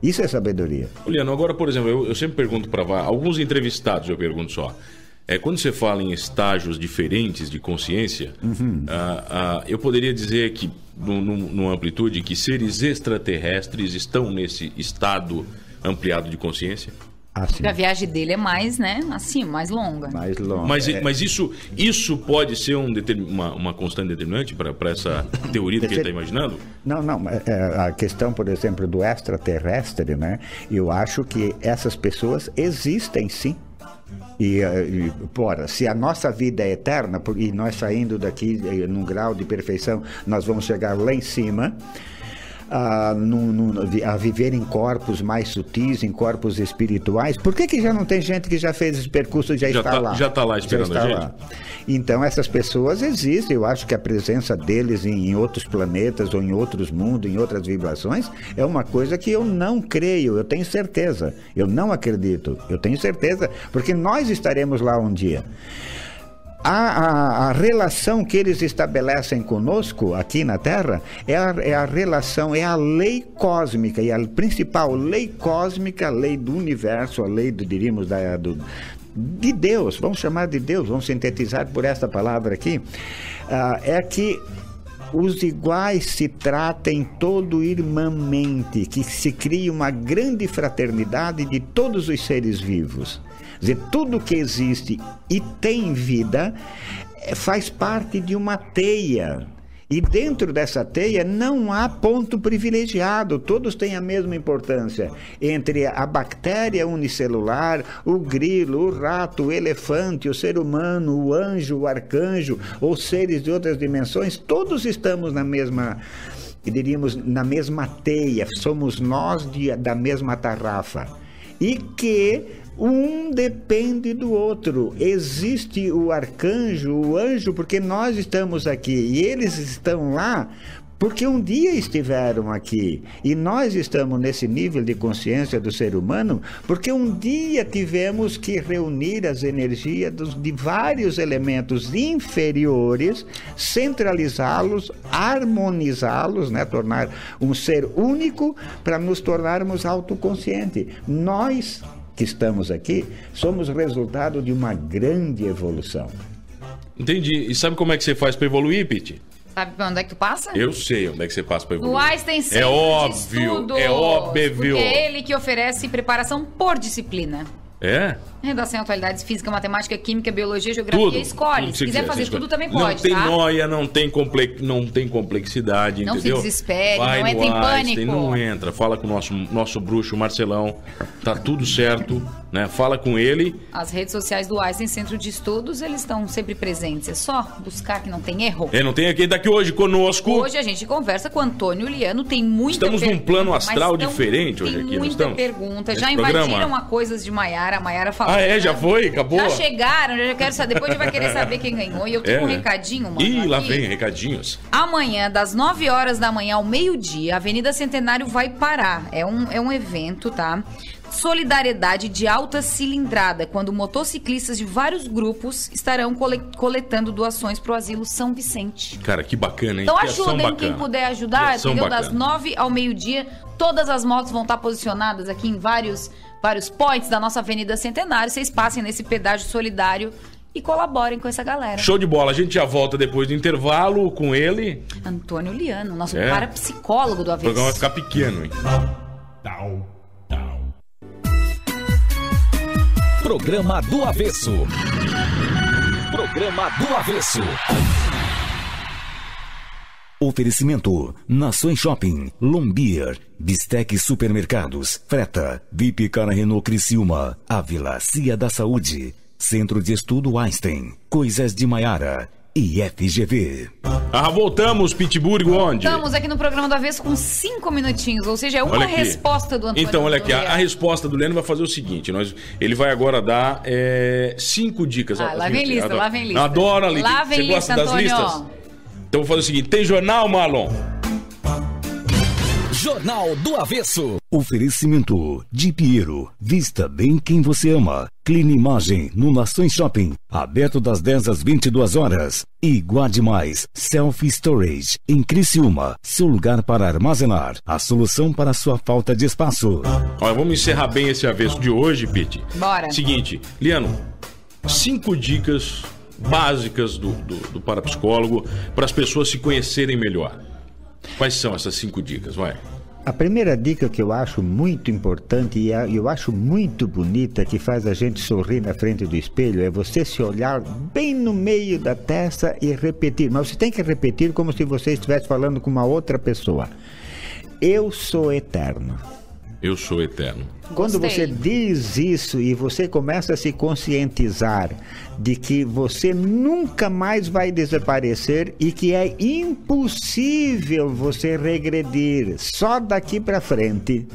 Isso é sabedoria. Poliano, agora, por exemplo, eu sempre pergunto para alguns entrevistados, eu pergunto só. Quando você fala em estágios diferentes de consciência, eu poderia dizer que, numa amplitude, que seres extraterrestres estão nesse estado ampliado de consciência? Porque a viagem dele é mais, né, assim, mais longa. Mais longa. Mas isso pode ser uma constante determinante para essa teoria do que ele está imaginando? Não. A questão, por exemplo, do extraterrestre, né? Eu acho que essas pessoas existem, sim. Se a nossa vida é eterna, e nós saindo daqui num grau de perfeição, nós vamos chegar lá em cima, a viver em corpos mais sutis, em corpos espirituais. Por que já não tem gente que já fez esse percurso e já está lá? Já está lá esperando a gente? Lá. Então essas pessoas existem. Eu acho que a presença deles em outros planetas ou em outros mundos, em outras vibrações, é uma coisa que eu não creio, eu tenho certeza. Eu não acredito, eu tenho certeza, porque nós estaremos lá um dia. A relação que eles estabelecem conosco aqui na Terra é a relação, é a lei cósmica, e a principal lei cósmica, a lei do universo, a lei, diríamos, de Deus, vamos chamar de Deus, vamos sintetizar por esta palavra aqui, é que os iguais se tratem todo irmãmente, que se crie uma grande fraternidade de todos os seres vivos. Quer dizer, tudo que existe e tem vida faz parte de uma teia. E dentro dessa teia não há ponto privilegiado, todos têm a mesma importância. Entre a bactéria unicelular, o grilo, o rato, o elefante, o ser humano, o anjo, o arcanjo, ou seres de outras dimensões, todos estamos na mesma, diríamos, na mesma teia, somos nós da mesma tarrafa. E que um depende do outro. Existe o arcanjo, o anjo, porque nós estamos aqui, e eles estão lá porque um dia estiveram aqui. E nós estamos nesse nível de consciência do ser humano porque um dia tivemos que reunir as energias de vários elementos inferiores, centralizá-los, harmonizá-los, né? Tornar um ser único para nos tornarmos autoconscientes. Nós que estamos aqui, somos resultado de uma grande evolução. Entendi. E sabe como é que você faz pra evoluir, Pete? Sabe pra onde é que tu passa? Eu sei onde é que você passa pra evoluir. O Einstein Centro É de óbvio, Estudos, é óbvio. Porque é ele que oferece preparação por disciplina. É? Redação, atualidades, física, matemática, química, biologia, geografia, Tudo. escolhe. Tudo Se quiser fazer tudo, também pode, Não tem tá? nóia, não tem complexidade, Não entendeu? se desespere, Vai não entre em no Einstein, pânico. Não entra, fala com o nosso bruxo Marcelão, tá tudo certo, né? Fala com ele. As redes sociais do Einstein Centro de Estudos, eles estão sempre presentes. É só buscar que não tem erro. Não tem quem tá aqui hoje conosco. Hoje a gente conversa com Antônio Liano, tem muita Estamos num plano astral diferente hoje tem aqui, não muita estamos? pergunta. Esse Já programa. invadiram a Coisas de Maiara, a Maiara falou. Já foi? Acabou? Já chegaram, já quero saber. Depois a gente vai querer saber quem ganhou. E eu tenho um recadinho, mano. Ih, lá aqui. vem, recadinhos. Amanhã, das 9 horas da manhã ao meio-dia, a Avenida Centenário vai parar. É um evento, tá? Solidariedade de alta cilindrada, quando motociclistas de vários grupos estarão coletando doações pro Asilo São Vicente. Cara, que bacana, hein? Então Que ação ajudem bacana. quem puder ajudar, Que ação entendeu? bacana. Das 9 ao meio-dia, todas as motos vão estar posicionadas aqui em vários points da nossa Avenida Centenário. Vocês passem nesse pedágio solidário e colaborem com essa galera. Show de bola. A gente já volta depois do intervalo com ele. Antônio Liano, nosso parapsicólogo do O Avesso. programa vai ficar pequeno, hein? Programa do Avesso. Programa do Avesso. Oferecimento: Nações Shopping, Lombier, Bistec Supermercados, Freta, VIP Cara Renault Criciúma, Ávila, Cia da Saúde, Centro de Estudo Einstein, Coisas de Maiara e FGV. Voltamos, Pittsburgh, onde? Estamos aqui no programa do Avesso com 5 minutinhos, ou seja, é uma resposta do Antônio. Então, olha aqui, Liano. a resposta do Leno vai fazer o seguinte, ele vai agora dar 5 dicas. Lá vem lista, lá vem lista. Adoro a lista. Lá vem Você gosta lista, das Antônio. listas? Então vou fazer o seguinte, tem jornal, Marlon? Jornal do Avesso. Oferecimento de Piero. Vista bem quem você ama. Clean Imagem no Nações Shopping. Aberto das 10 às 22 horas. E Guarde Mais. Self Storage. Em Criciúma. Seu lugar para armazenar. A solução para sua falta de espaço. Olha, vamos encerrar bem esse avesso de hoje, Pete. Bora. Seguinte, Liano, 5 dicas básicas do parapsicólogo para as pessoas se conhecerem melhor. Quais são essas 5 dicas? Vai. A primeira dica que eu acho muito importante e eu acho muito bonita, que faz a gente sorrir na frente do espelho, é você se olhar bem no meio da testa e repetir. Mas você tem que repetir como se você estivesse falando com uma outra pessoa. Eu sou eterno. Eu sou eterno. Quando Gostei. você diz isso e você começa a se conscientizar de que você nunca mais vai desaparecer e que é impossível você regredir só daqui para frente,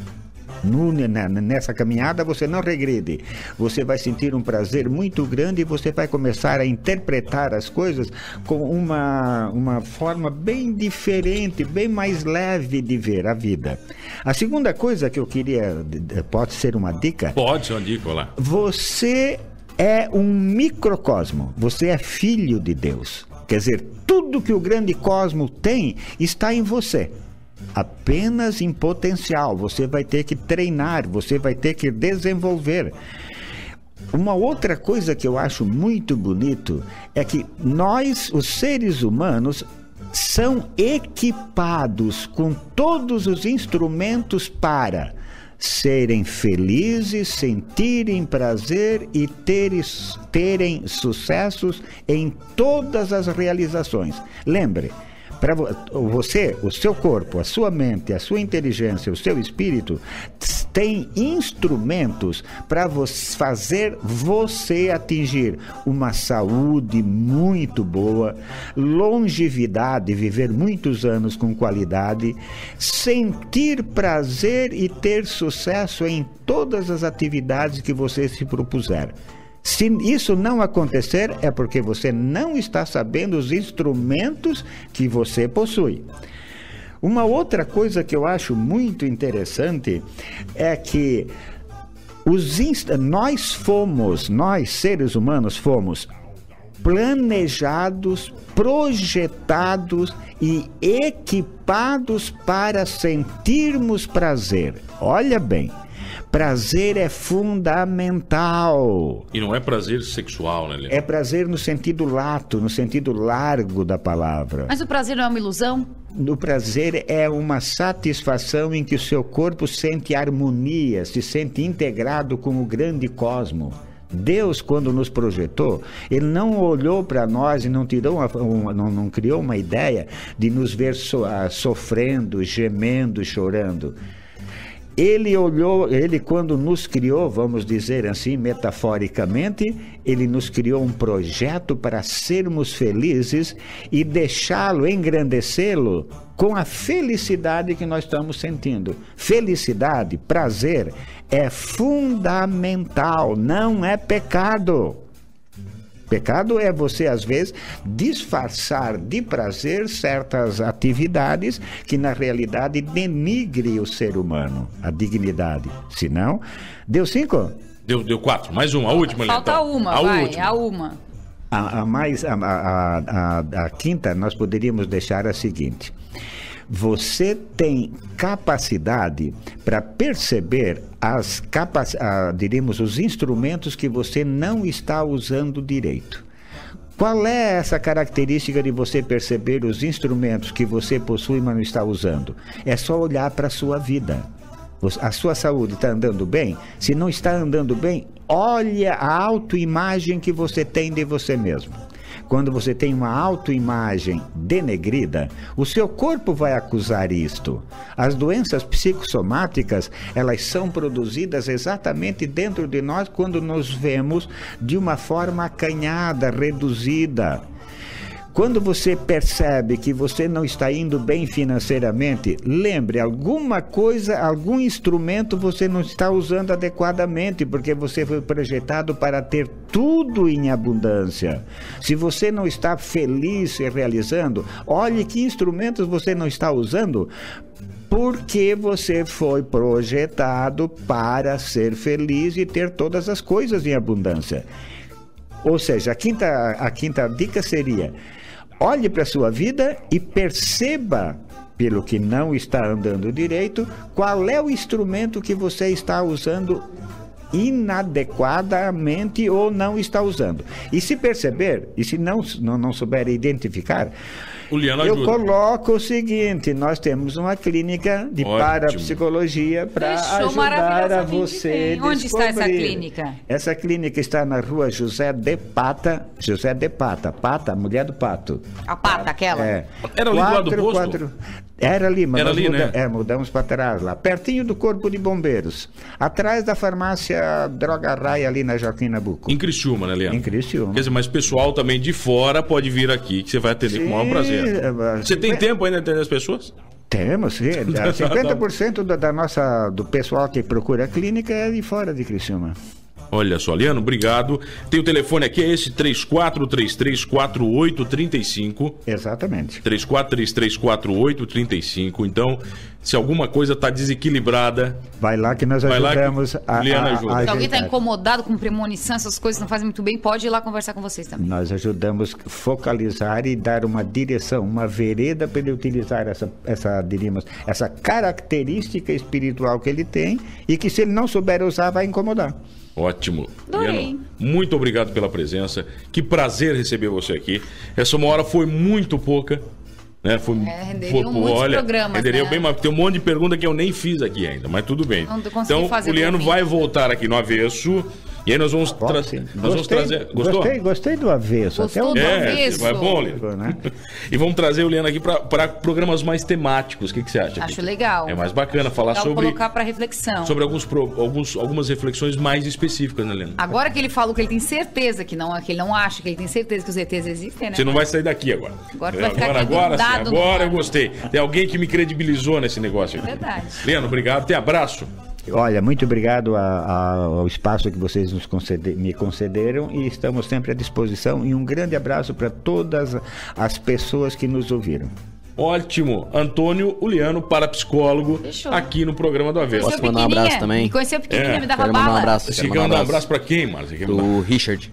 nessa caminhada você não regride. Você vai sentir um prazer muito grande e você vai começar a interpretar as coisas com uma forma bem diferente, bem mais leve de ver a vida. A segunda coisa que eu queria, pode ser uma dica? Pode ser uma dica, olha lá. Você é um microcosmo, você é filho de Deus. Quer dizer, tudo que o grande cosmo tem está em você. Apenas em potencial, você vai ter que treinar, você vai ter que desenvolver. Uma outra coisa que eu acho muito bonito é que nós, os seres humanos, são equipados com todos os instrumentos para serem felizes, sentirem prazer e terem sucessos em todas as realizações. Lembre, para você, o seu corpo, a sua mente, a sua inteligência, o seu espírito tem instrumentos para fazer você atingir uma saúde muito boa, longevidade, viver muitos anos com qualidade, sentir prazer e ter sucesso em todas as atividades que você se propuser. Se isso não acontecer, é porque você não está sabendo os instrumentos que você possui. Uma outra coisa que eu acho muito interessante é que nós seres humanos fomos planejados, projetados e equipados para sentirmos prazer. Olha bem, Prazer é fundamental. E não é prazer sexual, né, Leandro? É prazer no sentido lato, no sentido largo da palavra. Mas o prazer não é uma ilusão? O prazer é uma satisfação em que o seu corpo sente harmonia, se sente integrado com o grande cosmo. Deus, quando nos projetou, Ele não olhou para nós e não criou uma ideia de nos ver sofrendo, gemendo, chorando. Ele quando nos criou, vamos dizer assim, metaforicamente, Ele nos criou um projeto para sermos felizes e deixá-lo, engrandecê-lo com a felicidade que nós estamos sentindo. Felicidade, prazer, é fundamental, não é pecado. Pecado é você, às vezes, disfarçar de prazer certas atividades que, na realidade, denigre o ser humano, a dignidade. Se não, deu 5? Deu 4. Mais uma, a última. Falta uma, a última. A quinta, nós poderíamos deixar a seguinte. Você tem capacidade para perceber diríamos, os instrumentos que você não está usando direito. Qual é essa característica de você perceber os instrumentos que você possui, mas não está usando? É só olhar para a sua vida. A sua saúde está andando bem? Se não está andando bem, olha a autoimagem que você tem de você mesmo. Quando você tem uma autoimagem denegrida, o seu corpo vai acusar isto. As doenças psicossomáticas, elas são produzidas exatamente dentro de nós quando nos vemos de uma forma acanhada, reduzida. Quando você percebe que você não está indo bem financeiramente, lembre, alguma coisa, algum instrumento você não está usando adequadamente, porque você foi projetado para ter tudo em abundância. Se você não está feliz se realizando, olhe que instrumentos você não está usando, porque você foi projetado para ser feliz e ter todas as coisas em abundância. Ou seja, a quinta dica seria: olhe para a sua vida e perceba, pelo que não está andando direito, qual é o instrumento que você está usando inadequadamente ou não está usando. E se perceber, e se não souber identificar, eu coloco o seguinte: nós temos uma clínica de parapsicologia para ajudar a você. Onde está essa clínica? Essa clínica está na rua José de Pata, Pata, mulher do pato. A pata, aquela? É. Era ali do lado do posto? Era ali, mas né? Mudamos para trás lá, pertinho do Corpo de Bombeiros, atrás da farmácia Droga Raia ali na Joaquim Nabuco. Em Criciúma, né, Leandro? Em Criciúma. Quer dizer, mas pessoal também de fora pode vir aqui, que você vai atender com o maior prazer. Você tem tempo ainda de atender as pessoas? Temos, sim. 50% do pessoal que procura a clínica é de fora de Criciúma. Olha só, Leandro, obrigado. Tem o telefone aqui, é esse 34334835. Exatamente. 34334835. Então, se alguma coisa está desequilibrada, vai lá que nós ajudamos a ajuda. Se alguém está incomodado com premonição, essas coisas não fazem muito bem, pode ir lá conversar com vocês também. Nós ajudamos a focalizar e dar uma direção, uma vereda para ele utilizar essa característica espiritual que ele tem e que, se ele não souber usar, vai incomodar. Ótimo. Adorei. Leandro, muito obrigado pela presença. Que prazer receber você aqui. Essa uma hora foi muito pouca, né? Renderiam muitos programas, renderia né? bem, mas tem um monte de pergunta que eu nem fiz aqui ainda, mas tudo bem. Então, o Leandro vai voltar aqui no avesso. E aí nós vamos trazer. Gostou? Gostei do avesso. Gostou do avesso? Vai bom, Leandro. Né? E vamos trazer o Leandro aqui para programas mais temáticos. O que você acha? Acho legal. É mais bacana falar sobre. Colocar para reflexão. Sobre algumas reflexões mais específicas, né, Leandro? Agora que ele falou que ele tem certeza que ele não acha, que ele tem certeza que os ETs existem, né? Você não vai sair daqui agora. Agora vai ficar agora eu gostei. Tem alguém que me credibilizou nesse negócio aqui. Verdade. Leandro, obrigado. Até abraço. Olha, muito obrigado ao espaço que vocês me concederam e estamos sempre à disposição. E um grande abraço para todas as pessoas que nos ouviram. Ótimo. Antônio Uliano, parapsicólogo, aqui no programa do Avesso. Posso mandar um abraço também? Me conheceu pequenininha, me dava bala. Mandar um abraço. Você quer mandar um abraço para quem, Márcio? Do Richard.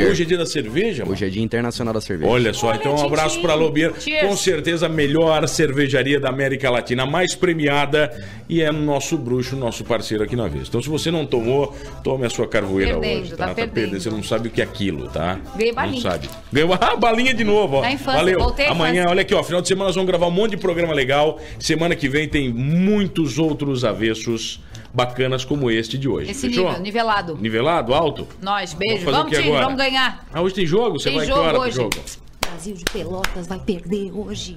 Hoje é dia da cerveja? Hoje é dia internacional da cerveja. Olha só, então um abraço pra Lombier. Com certeza a melhor cervejaria da América Latina, a mais premiada, e é nosso bruxo, nosso parceiro aqui na vez. Então se você não tomou, tome a sua carvoeira hoje. Tá perdendo. Você não sabe o que é aquilo, tá? Ganhei balinha. Não sabe. Ganhou balinha de novo, ó. Da infância, valeu. Voltei Amanhã, olha aqui, ó, final de semana nós vamos gravar um monte de programa legal. Semana que vem tem muitos outros avessos bacanas como este de hoje. Esse fechou? nível, nivelado. Nivelado, alto? Nós, beijo. Vamos Time, agora? vamos ganhar. Hoje tem jogo? Você Tem vai jogo que hora hoje. pro jogo? Brasil de Pelotas vai perder hoje.